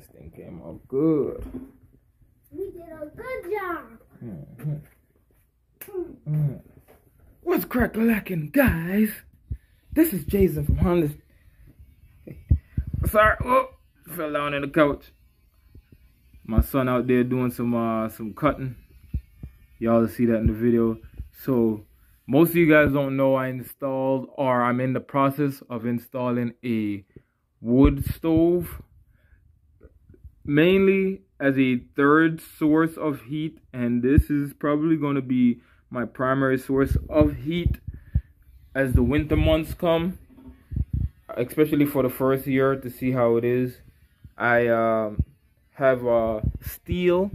This thing came out good. We did a good job. What's crack-a-lackin', guys? This is Jason from Honda's. Sorry, fell down in the couch. My son out there doing some cutting. Y'all see that in the video. So most of you guys don't know I'm in the process of installing a wood stove, mainly as a third source of heat, and this is probably going to be my primary source of heat as the winter months come, especially for the first year, to see how it is. I have steel,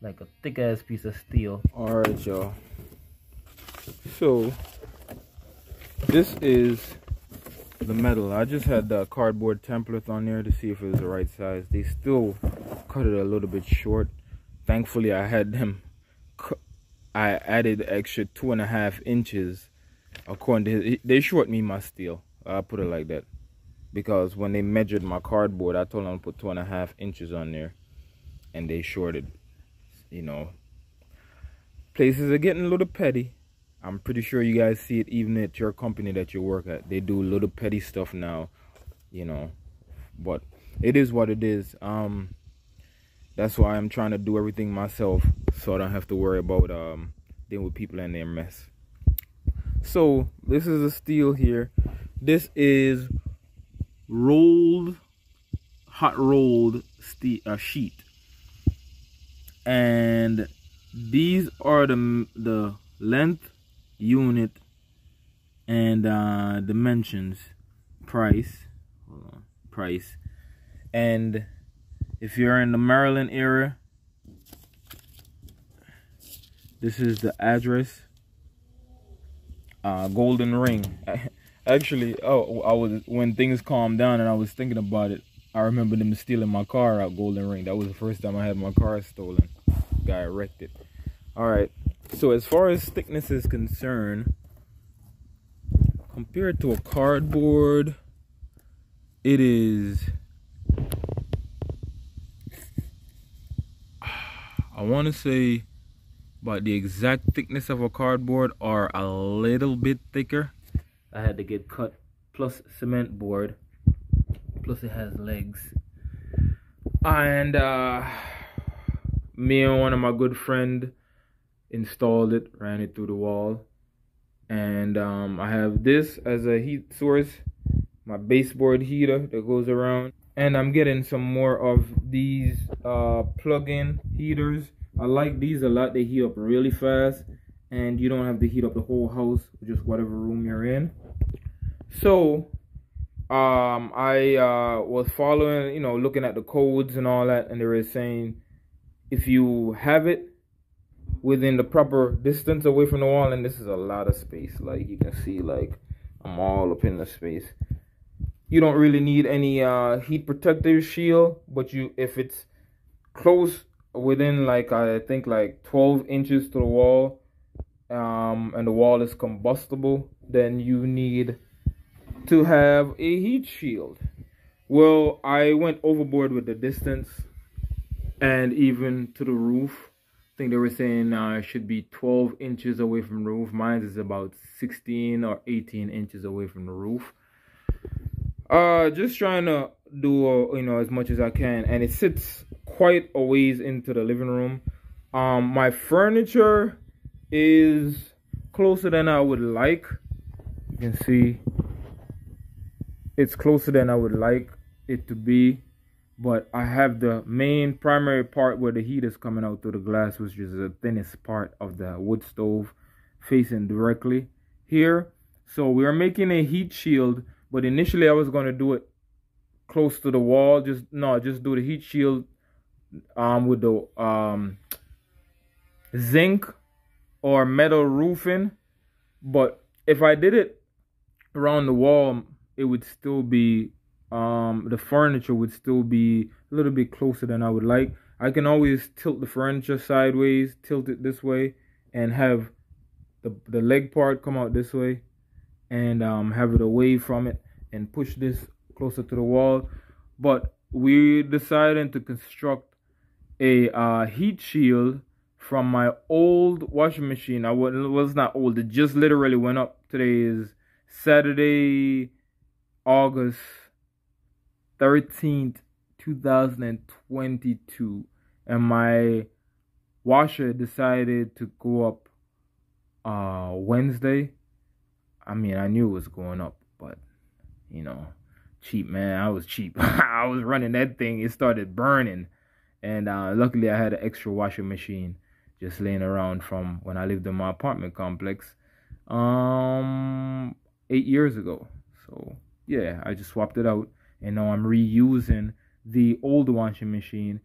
like a thick ass piece of steel. All right, y'all. So this is the metal. I just had the cardboard template on there to see if it was the right size. They still cut it a little bit short. Thankfully, I had them. I added extra 2.5 inches. According to they short me my steel. I'll put it like that, because when they measured my cardboard, I told them to put 2.5 inches on there, and they shorted. You know, places are getting a little petty. I'm pretty sure you guys see it even at your company that you work at. They do a little petty stuff now, you know, but it is what it is. That's why I'm trying to do everything myself, so I don't have to worry about dealing with people and their mess. So this is a steel here. This is hot rolled steel sheet, and these are the length, unit, and dimensions, price. And if you're in the Maryland area, this is the address. Golden Ring. Actually, when things calmed down and I was thinking about it, I remember them stealing my car out Golden Ring. That was the first time I had my car stolen. Guy wrecked it. All right. So as far as thickness is concerned, compared to a cardboard, it is, I want to say, about the exact thickness of a cardboard, or a little bit thicker. I had to get cut, plus cement board, plus it has legs. And me and one of my good friend installed it, ran it through the wall. And I have this as a heat source, my baseboard heater that goes around. And I'm getting some more of these plug-in heaters. I like these a lot. They heat up really fast, and you don't have to heat up the whole house, just whatever room you're in. So I was following, you know, looking at the codes and all that, and they were saying if you have it within the proper distance away from the wall, and this is a lot of space, like you can see, like I'm all up in the space. You don't really need any heat protective shield, but if it's close within, like I think like 12 inches to the wall, and the wall is combustible, then you need to have a heat shield. Well, I went overboard with the distance, and even to the roof. I think they were saying it should be 12 inches away from the roof. Mine is about 16 or 18 inches away from the roof. Just trying to do you know, as much as I can, and it sits quite a ways into the living room. My furniture is closer than I would like. You can see it's closer than I would like it to be, but I have the main primary part where the heat is coming out through the glass, which is the thinnest part of the wood stove, facing directly here. So we are making a heat shield, but initially I was going to do it close to the wall. Just do the heat shield with the zinc or metal roofing. But if I did it around the wall, it would still be the furniture would still be a little bit closer than I would like. I can always tilt the furniture sideways, tilt it this way, and have the leg part come out this way, and have it away from it, and push this closer to the wall. But we decided to construct a heat shield from my old washing machine. It was not old. It just literally went up. Today is Saturday, August 13th, 2022. And my washer decided to go up Wednesday. I mean, I knew it was going up, but you know, cheap, man. I was cheap. I was running that thing. It started burning. And luckily I had an extra washing machine just laying around from when I lived in my apartment complex 8 years ago. So yeah, I just swapped it out, and now I'm reusing the old washing machine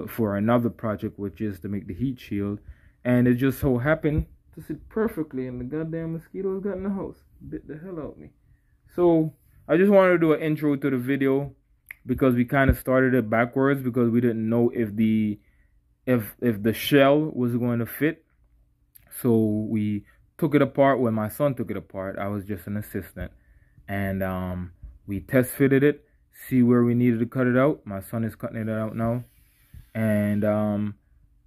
for another project, which is to make the heat shield. And it just so happened to sit perfectly, and the goddamn mosquitoes got in the house, bit the hell out of me. So I just wanted to do an intro to the video, because we kind of started it backwards, because we didn't know if the shell was going to fit. So we took it apart. When my son took it apart, I was just an assistant, and we test fitted it, see where we needed to cut it out. My son is cutting it out now, and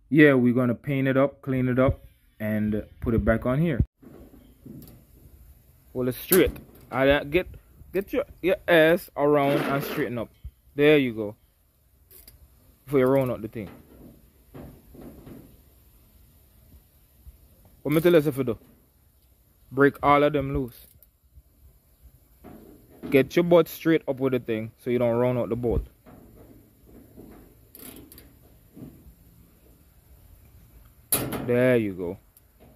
yeah, we're gonna paint it up, clean it up, and put it back on here. Hold it straight. Get your ass around and straighten up. There you go. Before you round out the thing. What me tell you if you do? Break all of them loose. Get your butt straight up with the thing so you don't round out the bolt. There you go.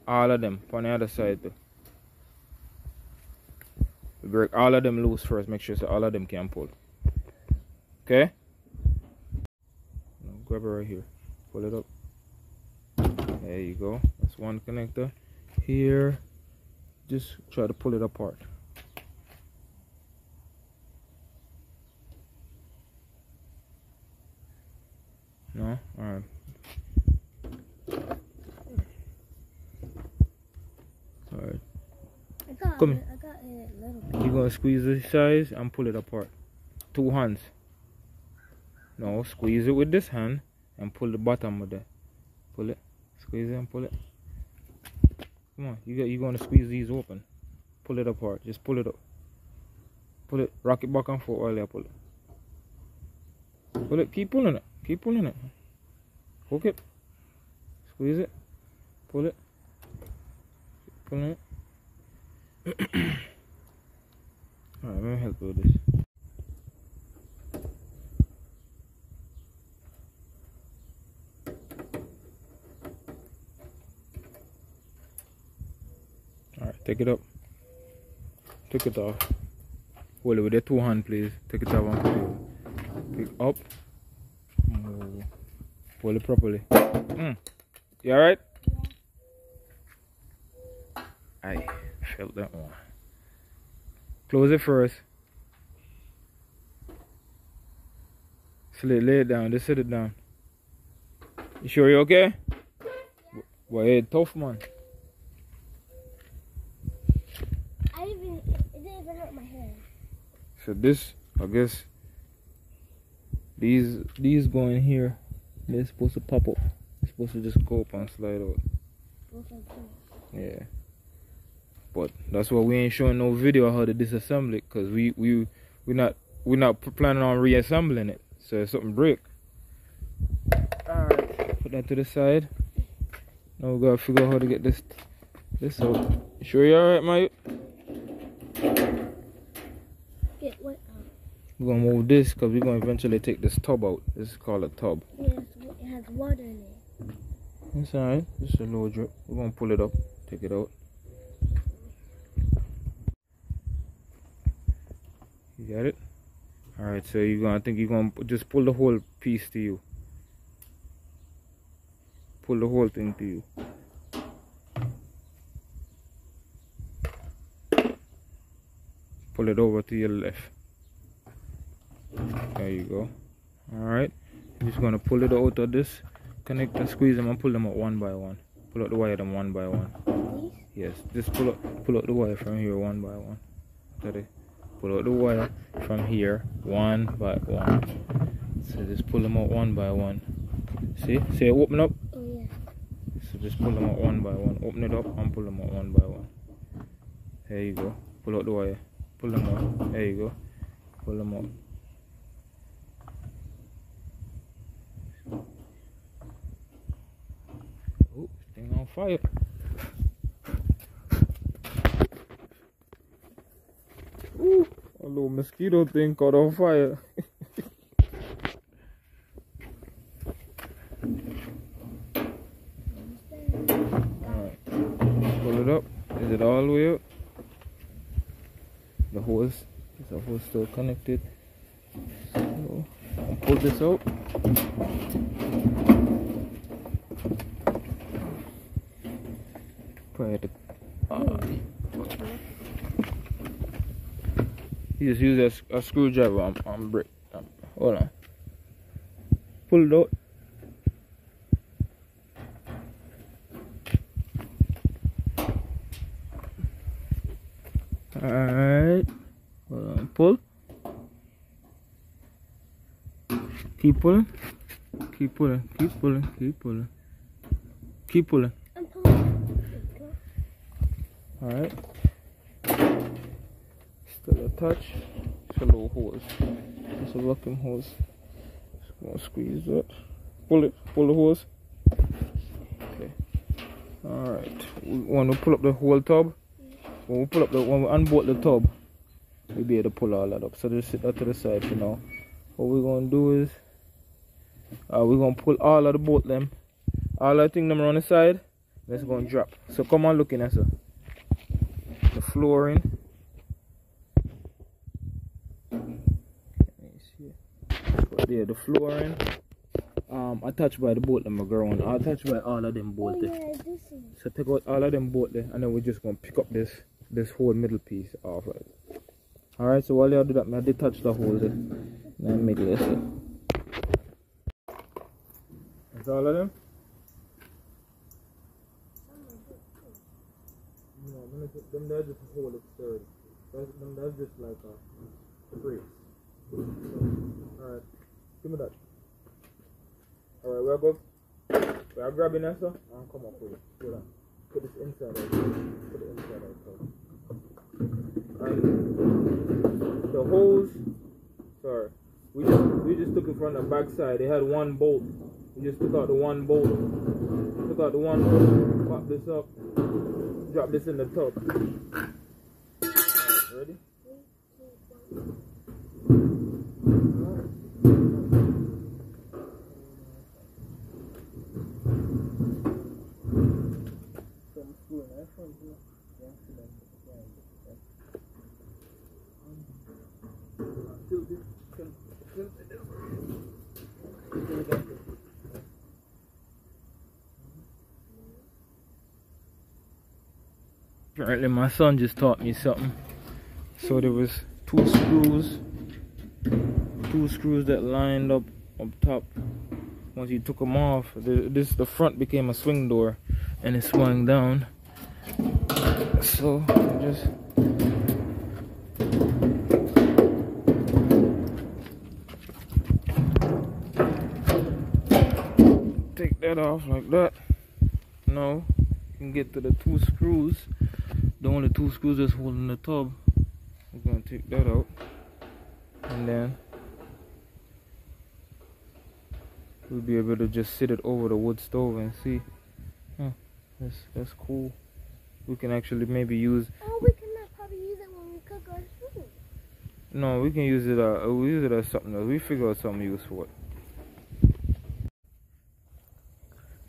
All of them on the other side too. Break all of them loose first. Make sure so all of them can pull. Okay? Now grab it right here. Pull it up. There you go. That's one connector. Here, just try to pull it apart. No? Alright. Alright. Come here. You're gonna squeeze the size and pull it apart. 2 hands. No, squeeze it with this hand and pull the bottom of that. Pull it. Squeeze it and pull it. Come on, you're gonna squeeze these open. Pull it apart. Just pull it up. Pull it. Rock it back and forth while you pull it. Pull it. Keep pulling it. Keep pulling it. Hook it. Squeeze it. Pull it. Keep pulling it. Alright, let me help you with this. Alright, take it up. Take it off. Hold it with your 2 hands, please. Take it off and put it. Pick up. Move. Pull it properly. You alright? Yeah. I felt that one. Close it first. Lay it down. Just sit it down. You sure you're okay? Well, it's tough, man. It didn't even hurt my hand. So this, I guess, these go in here. They're supposed to pop up. They're supposed to just go up and slide out. Yeah. But that's why we ain't showing no video of how to disassemble it, cause we're not planning on reassembling it. So if something break. Alright, put that to the side. Now we gotta figure out how to get this out. You sure you're alright, mate? Get what? We're gonna move this because we're gonna eventually take this tub out. This is called a tub. Yes, it has water in it. That's alright. Just a little drip. We're gonna pull it up, take it out. You got it? Alright, so I think you're gonna just pull the whole piece to you. Pull the whole thing to you. Pull it over to your left. There you go. Alright. I'm just gonna pull it out of this. Connect and squeeze them and pull them out one by one. Pull out the wire them one by one. Yes, just pull out the wire from here one by one. Steady. Pull out the wire from here one by one. So just pull them out one by one. See? See it open up? Oh, yeah. So just pull them out one by one. Open it up and pull them out one by one. There you go. Pull out the wire. Pull them out. There you go. Pull them out. Oh, this thing on fire. Ooh, a little mosquito thing caught on fire. Alright. Pull it up. Is it all the way up? The hose. Is the hose still connected? So, I'll pull this out. Probably have to, you just use a screwdriver on brick. Hold on. Pull it out. Alright. Hold on. Pull. Keep pulling. Keep pulling. Keep pulling. Keep pulling. Keep pulling. I'm pulling. Alright. Still a touch. It's a little hose. It's a vacuum hose. Just gonna squeeze that. Pull it. Pull the hose. Okay. Alright. We want to pull up the whole tub. When we unbolt the tub, we'll be able to pull all that up. So just sit that to the side for now. What we're gonna do is we're gonna pull all of the bolt them. All the thing them around the side. That's gonna drop. So come on looking at the flooring. But there, the flooring. Attached by the bolt them are growing. Attached by all of them bolt there. Yeah, So take out all of them bolt there, and then we're just gonna pick up this whole middle piece off of it. Alright, so while you do that, I detach the hole there. Then make this. That's all of them? No, them there just hold it sturdy. That's just like a brace. Alright, give me that. Alright, we're good. We are grabbing that, sir. I'll come up with it. Hold on. Put this inside out. Put it inside out. And the hose, sorry, we just took it from the back side. They had one bolt. We just took out the one bolt. Took out the one bolt. Pop this up. Drop this in the tub. Alright, ready? Apparently my son just taught me something. So there was two screws that lined up top. Once you took them off, the front became a swing door and it swung down. So just take that off like that. Now you can get to the two screws. The only two screws that's holding the tub. We're gonna take that out, and then we'll be able to just sit it over the wood stove and see. That's cool. We can actually maybe use. Oh, we can probably use it when we cook our food. No, we can use it. We use it as something else. We figure out something use for it.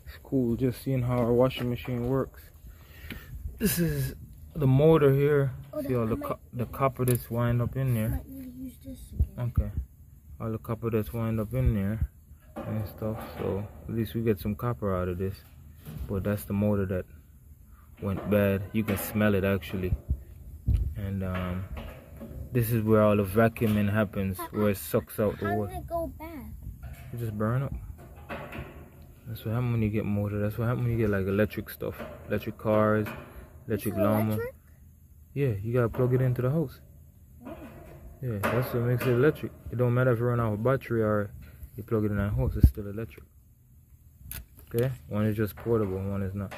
It's cool just seeing how our washing machine works. This is the motor here. See all the copper that's wind up in there. Might need to use this again. Okay. All the copper that's wind up in there and stuff. So at least we get some copper out of this. But that's the motor that went bad. You can smell it actually. And this is where all the vacuuming happens, where it sucks out the water. How did it go bad? It just burn up. That's what happens when you get motor. That's what happens when you get like electric stuff, electric cars, electric lawnmower. Yeah, you gotta plug it into the house. Yeah, that's what makes it electric. It don't matter if you run out of battery or You plug it in that hose, it's still electric. Okay, one is just portable, one is not.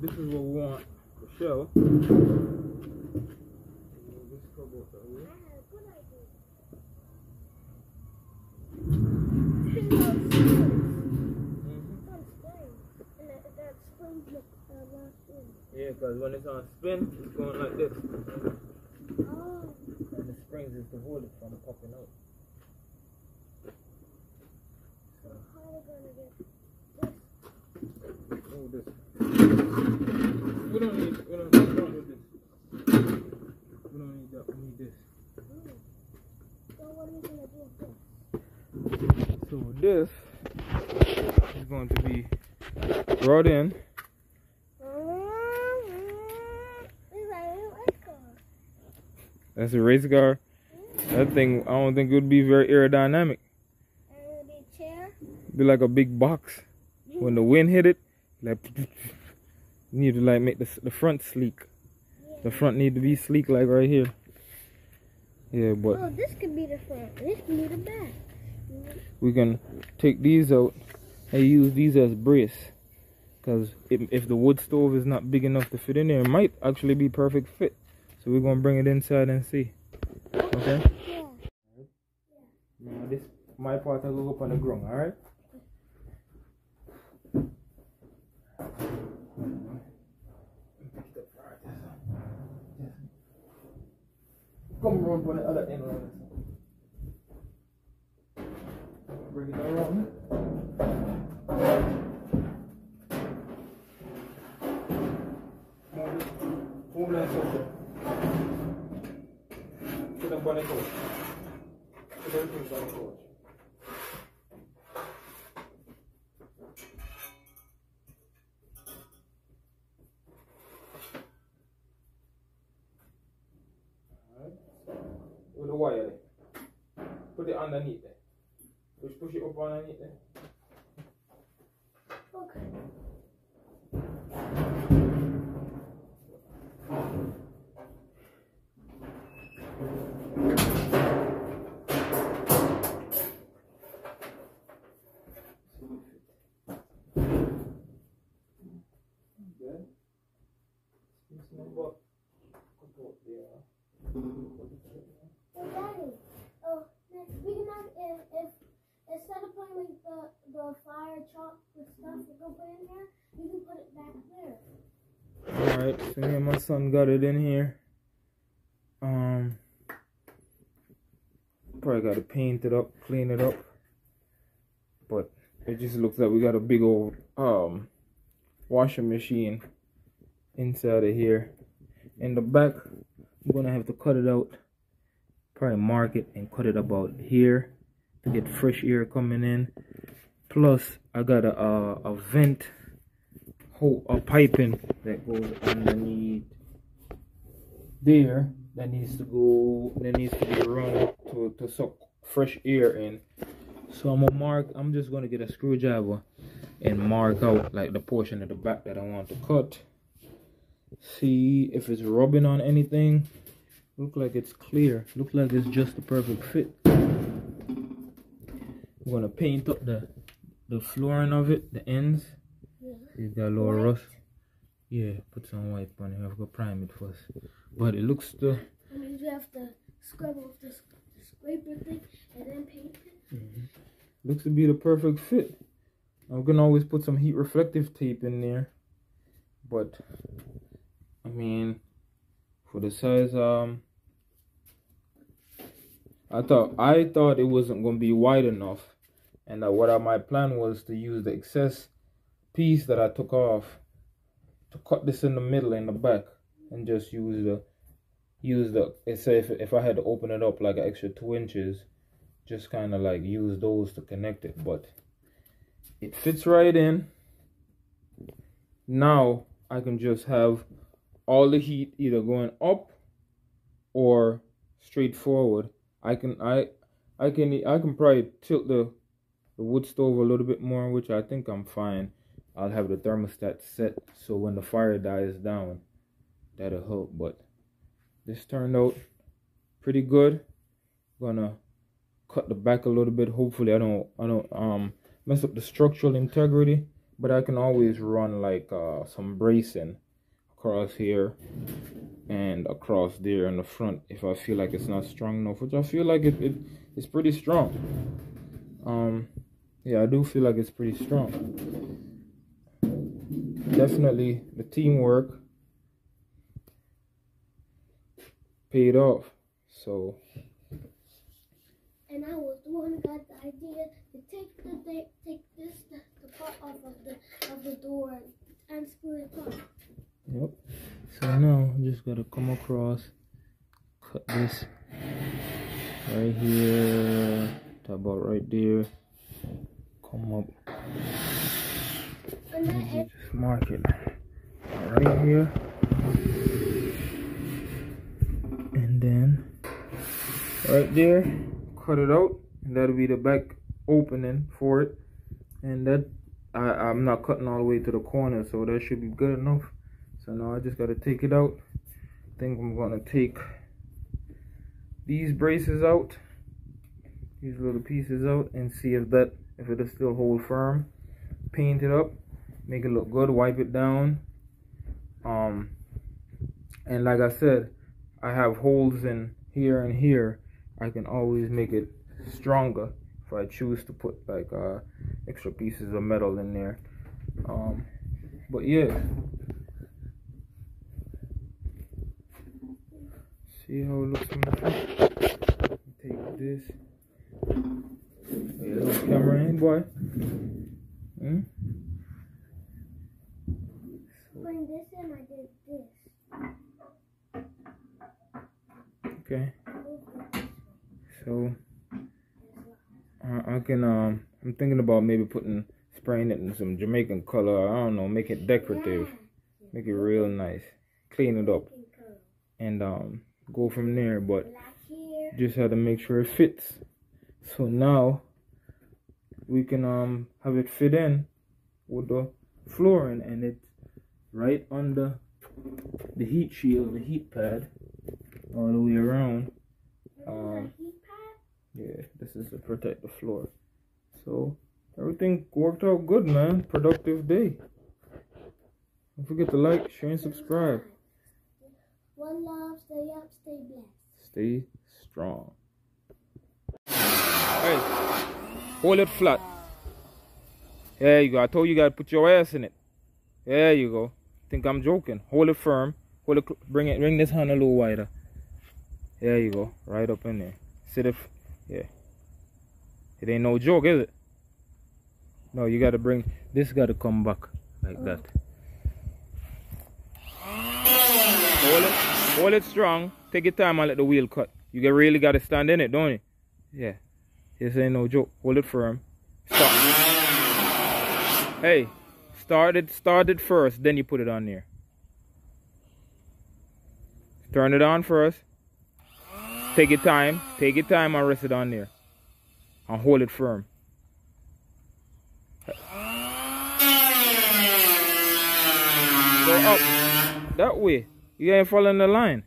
This is what we want the shell. This cover up right here. Yeah, because when it's on spin, it's going like this. Oh. And the springs is to hold it from popping out. So how are we going to get this? Oh, this. We don't need this. We don't need that. We need this. So what are you going to do with this? So this is going to be brought in. That's a race car. That thing, I don't think it would be very aerodynamic. And it would be a chair? Be like a big box. When the wind hit it, like you need to like make the front sleek. Yeah. The front need to be sleek like right here. Yeah, but oh, this could be the front. This could be the back. we can take these out and use these as brace. Because if the wood stove is not big enough to fit in there, it might actually be perfect fit. So we're gonna bring it inside and see. Okay? Yeah. Now this my part will go up on the ground, alright? Come around on the other end of this. Bring it around. Move that over. Put them on the couch. Put everything on the couch. Alright. With the wire there. Put it underneath there. Just push it up underneath there. Okay. Hey, Daddy. Oh, we can have if instead of putting like the fire chalk with stuff we're gonna put in here, you can put it back there. Alright, so me and my son got it in here. Probably gotta paint it up, clean it up. But it just looks like we got a big old washing machine inside of here. In the back, I'm gonna have to cut it out. Probably mark it and cut it about here to get fresh air coming in. Plus, I got a vent hole, a piping that goes underneath there. That needs to be run to suck fresh air in. So I'm just gonna get a screwdriver and mark out like the portion of the back that I want to cut. See if it's rubbing on anything. Look like it's clear. Look like it's just the perfect fit. I'm gonna paint up the flooring of it, the ends. Yeah. It's got a little rust. Yeah, put some white on it. I have to prime it first. But it looks the. I mean, you have to scrub off the scraper thing and then paint it. Looks to be the perfect fit. I'm gonna always put some heat reflective tape in there. But I mean, for the size, I thought it wasn't gonna be wide enough, and my plan was to use the excess piece that I took off to cut this in the middle and the back, and just use the say if I had to open it up like an extra 2 inches, just kind of like use those to connect it. But it fits right in. Now I can just have all the heat either going up or straight forward. I can probably tilt the wood stove a little bit more, which I think I'm fine. I'll have the thermostat set so when the fire dies down, that'll help. But this turned out pretty good. Gonna cut the back a little bit. Hopefully I don't mess up the structural integrity, but I can always run like some bracing across here and across there in the front if I feel like it's not strong enough, which I feel like it's pretty strong. Yeah, I do feel like it's pretty strong. Definitely the teamwork paid off. So, and I was the one who got the idea to take the part off of the door and screw it up. Yep. So now I just gotta come across, cut this right here, to about right there, come up, and just mark it right here, and then right there, cut it out, and that'll be the back opening for it. And that I'm not cutting all the way to the corner, so that should be good enough. So now I just gotta take it out. I think I'm gonna take these braces out, these little pieces out, and see if it'll still hold firm. Paint it up, make it look good, wipe it down. And like I said, I have holes in here and here. I can always make it stronger if I choose to put like extra pieces of metal in there. But yeah, see how it looks from the front. Take this. Hey, little camera in, boy. Bring this in, I did this. Okay. So I can I'm thinking about maybe spraying it in some Jamaican color. I don't know, make it decorative, make it real nice, clean it up, and go from there. But just have to make sure it fits. So now we can have it fit in with the flooring, and it's right under the heat shield, the heat pad, all the way around. Yeah, this is to protect the floor. So everything worked out good, man. Productive day. Don't forget to like, share, and subscribe. One love, stay up, stay blessed. Stay strong. Hey, hold it flat. There you go. I told you, gotta put your ass in it. There you go. Think I'm joking. Hold it firm. Hold it. Bring this hand a little wider. There you go. Right up in there. Sit it. Yeah. It ain't no joke, is it? No, you gotta bring this. Gotta come back like that. Hold it strong. Take your time and let the wheel cut. You really gotta stand in it, don't you? Yeah. This ain't no joke. Hold it firm. Stop. Hey, start it first, then you put it on there. Turn it on first. Take your time and rest it on there. And hold it firm. Go up. That way. You ain't following the line.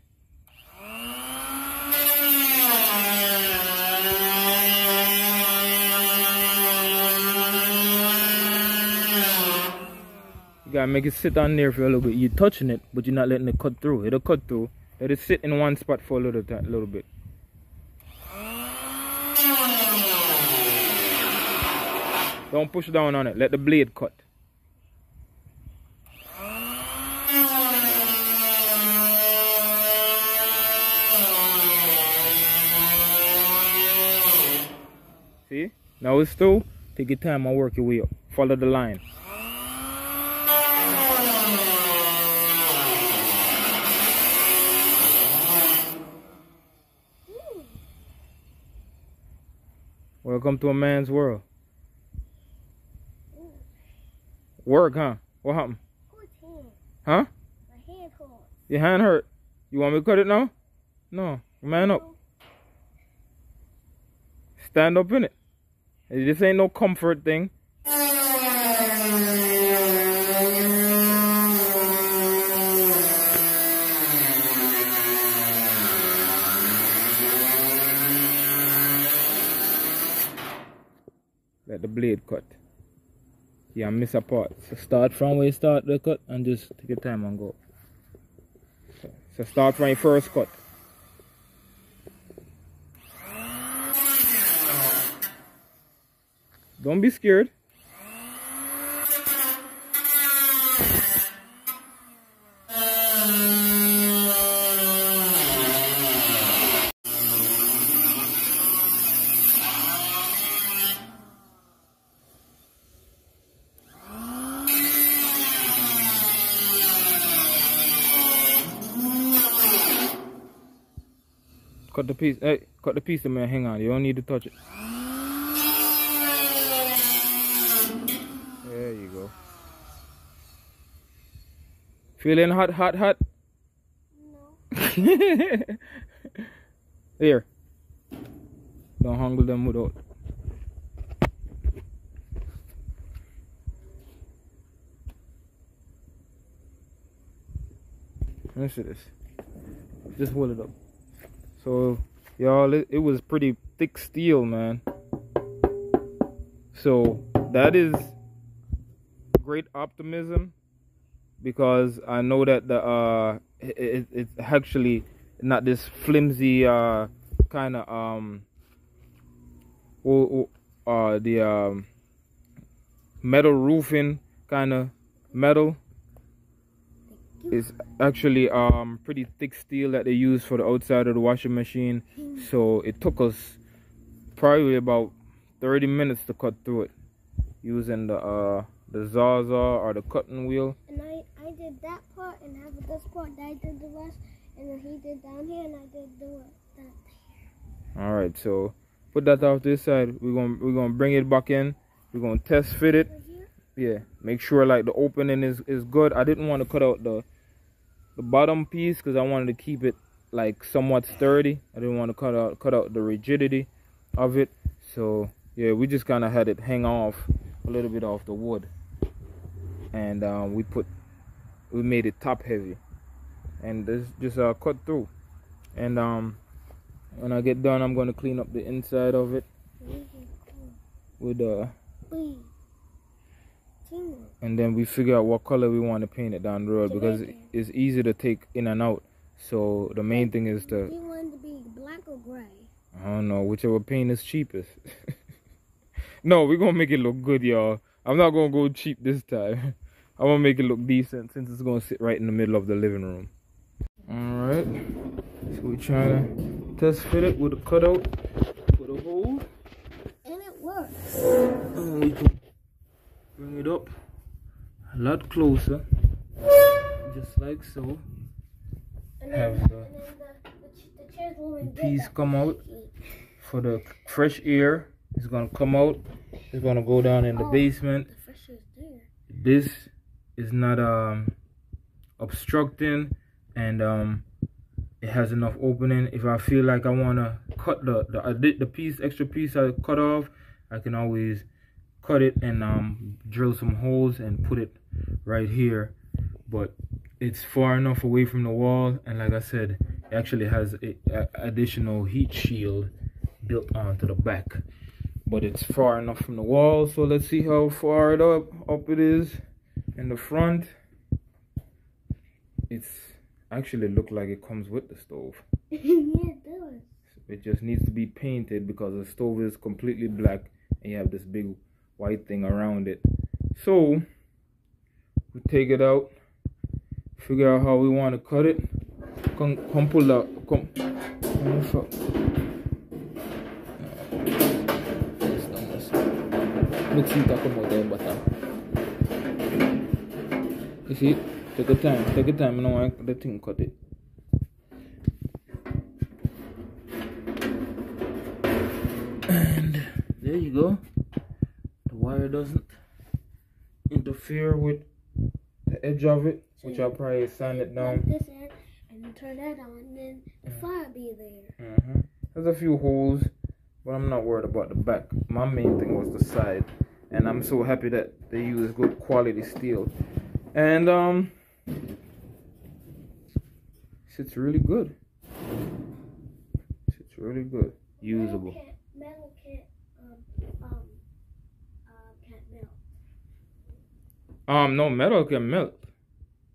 You gotta make it sit on there for a little bit. You're touching it, but you're not letting it cut through. It'll cut through. Let it sit in one spot for a little bit. Don't push down on it. Let the blade cut. See? Now it's through. Take your time and work your way up. Follow the line. Welcome to a man's world. Work, huh? What happened? Huh? My hand hurts. Your hand hurt. You want me to cut it now? No. Man up. Stand up in it. This ain't no comfort thing. blade cut. Yeah, I miss a part. So start from where you start the cut and just take your time and go. So start from your first cut. Don't be scared. Cut the piece. Hey, cut the piece, man. Hang on. You don't need to touch it. There you go. Feeling hot, hot, hot? No. Here. Don't hang them without. Let me see this. Just hold it up. So, y'all, it was pretty thick steel, man. So, that is great optimism, because I know that the it's actually not this flimsy kind of the metal roofing kind of metal. It's actually pretty thick steel that they use for the outside of the washing machine. So it took us probably about 30 minutes to cut through it using the Zaza or the cutting wheel. And I did that part, and have this part, I did the rest, and then he did down here, and I did that there. All right, so put that off this side. We're gonna bring it back in. We're gonna test fit it. Yeah, make sure like the opening is good. I didn't want to cut out the bottom piece because I wanted to keep it like somewhat sturdy. I didn't want to cut out the rigidity of it. So yeah, we just kind of had it hang off a little bit off the wood, and we made it top heavy, and this just cut through. And when I get done, I'm going to clean up the inside of it with and then we figure out what color we want to paint it down the road, because it's easy to take in and out. So the main thing is do you want it to be black or gray? I don't know, whichever paint is cheapest. No, we're gonna make it look good, y'all. I'm not gonna go cheap this time. I want to make it look decent, since it's gonna sit right in the middle of the living room. All right, so we're trying to test fit it with a cutout for the hole, And it works. and we can bring it up a lot closer, just like so. And Have then, the chairs won't piece come out for the fresh air. It's gonna come out. It's gonna go down in the basement. The fresh air's there. This is not obstructing, and it has enough opening. If I feel like I wanna cut the extra piece I cut off, I can always cut it and drill some holes and put it right here. But it's far enough away from the wall, and like I said, it actually has a additional heat shield built onto the back, but it's far enough from the wall. So let's see how far up it is in the front. It's actually look like it comes with the stove. Yeah, it does. It just needs to be painted because the stove is completely black and you have this big white thing around it. So we take it out, figure out how we want to cut it. Come pull out. Come. You see, take your time. Take your time. I don't want the thing cut it. And there you go. The wire doesn't interfere with the edge of it, so which I'll probably sand it down. Like this end, and then turn that on, and then the fire be there. There's a few holes, but I'm not worried about the back. My main thing was the side, and I'm so happy that they use good quality steel. And sits really good. Sits really good. Usable. Metal can't No, metal can melt,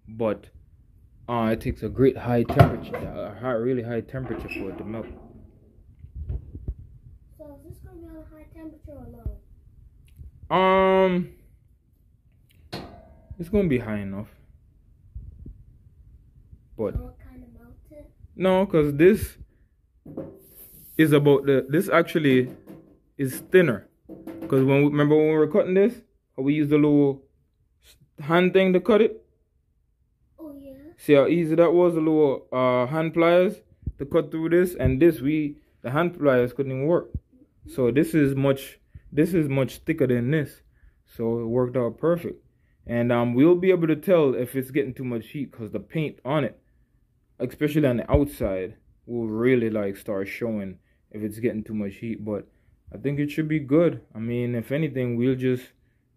but it takes a great high temperature, really high temperature for it to melt. So is this going to be on a high temperature or low? It's gonna be high enough, but So it kind of melts it? no, cause this is about this actually is thinner. Cause remember when we were cutting this, how we used the little hand thing to cut it. Oh yeah. See how easy that was, the little hand pliers to cut through this, and the hand pliers couldn't even work. So this is much thicker than this, so it worked out perfect. And we'll be able to tell if it's getting too much heat because the paint on it, especially on the outside, will really like start showing if it's getting too much heat. But I think it should be good. I mean, if anything, we'll just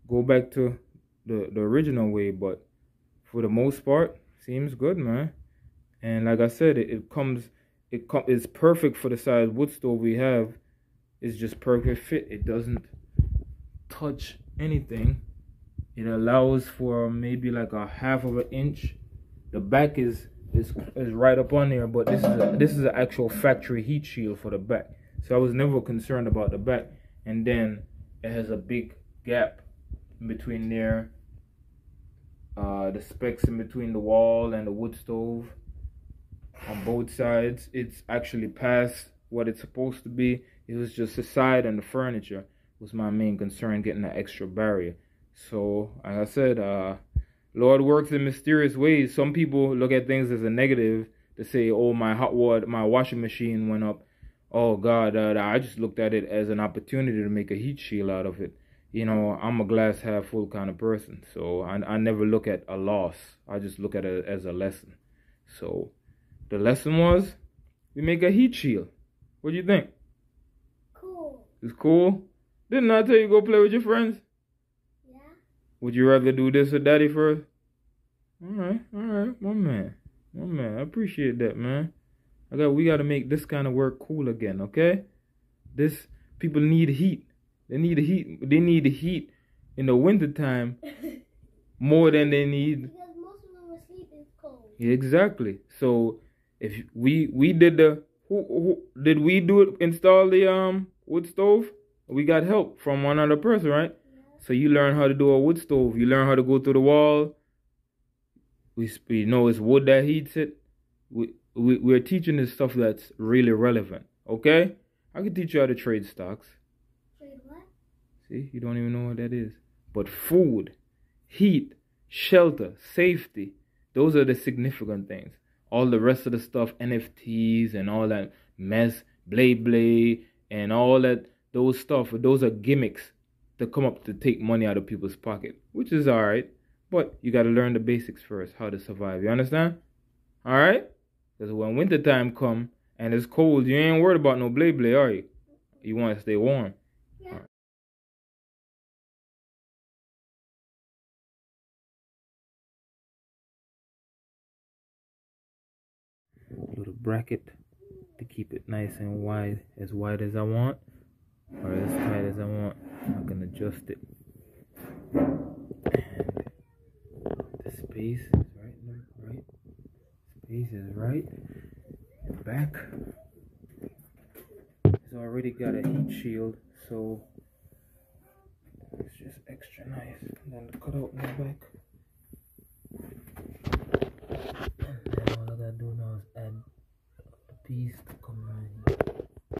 go back to the original way, but for the most part, seems good, man. And like I said, it's perfect for the size wood stove we have. It's just perfect fit. It doesn't touch anything. It allows for maybe like a half of an inch. The back is right up on there, but this is an actual factory heat shield for the back. So I was never concerned about the back. And then it has a big gap in between there. The specs in between the wall and the wood stove on both sides. It's actually past what it's supposed to be. It was just the side and the furniture was my main concern, getting that extra barrier. So, like I said, Lord works in mysterious ways. Some people look at things as a negative to say, oh, my washing machine went up. Oh, God, I just looked at it as an opportunity to make a heat shield out of it. You know, I'm a glass half full kind of person. So I never look at a loss. I just look at it as a lesson. So the lesson was we make a heat shield. What do you think? Cool. It's cool? Didn't I tell you go play with your friends? Yeah. Would you rather do this with daddy first? All right, my man. I appreciate that, man. We got to make this kind of work cool again, okay? People need heat. They need the heat. They need the heat in the wintertime more than they need. Because most of them are sleeping cold. Exactly. So if we did who did we install the wood stove? We got help from one other person, right? Yeah. So you learn how to do a wood stove. You learn how to go through the wall. We know it's wood that heats it. We're teaching this stuff that's really relevant. Okay? I can teach you how to trade stocks. Trade what? See, you don't even know what that is. But food, heat, shelter, safety, those are the significant things. All the rest of the stuff, NFTs and all that mess, blade, and all that, those are gimmicks to come up to take money out of people's pocket, which is all right. But you got to learn the basics first, how to survive. You understand? All right? Because when wintertime come and it's cold, you ain't worried about no blade, are you? You want to stay warm. Yeah. Right. Little bracket to keep it nice and wide as I want, or as tight as I want. I can adjust it. And the space is right. Space is right. The back has already got a heat shield, so it's just extra nice. And then the cutout in the back.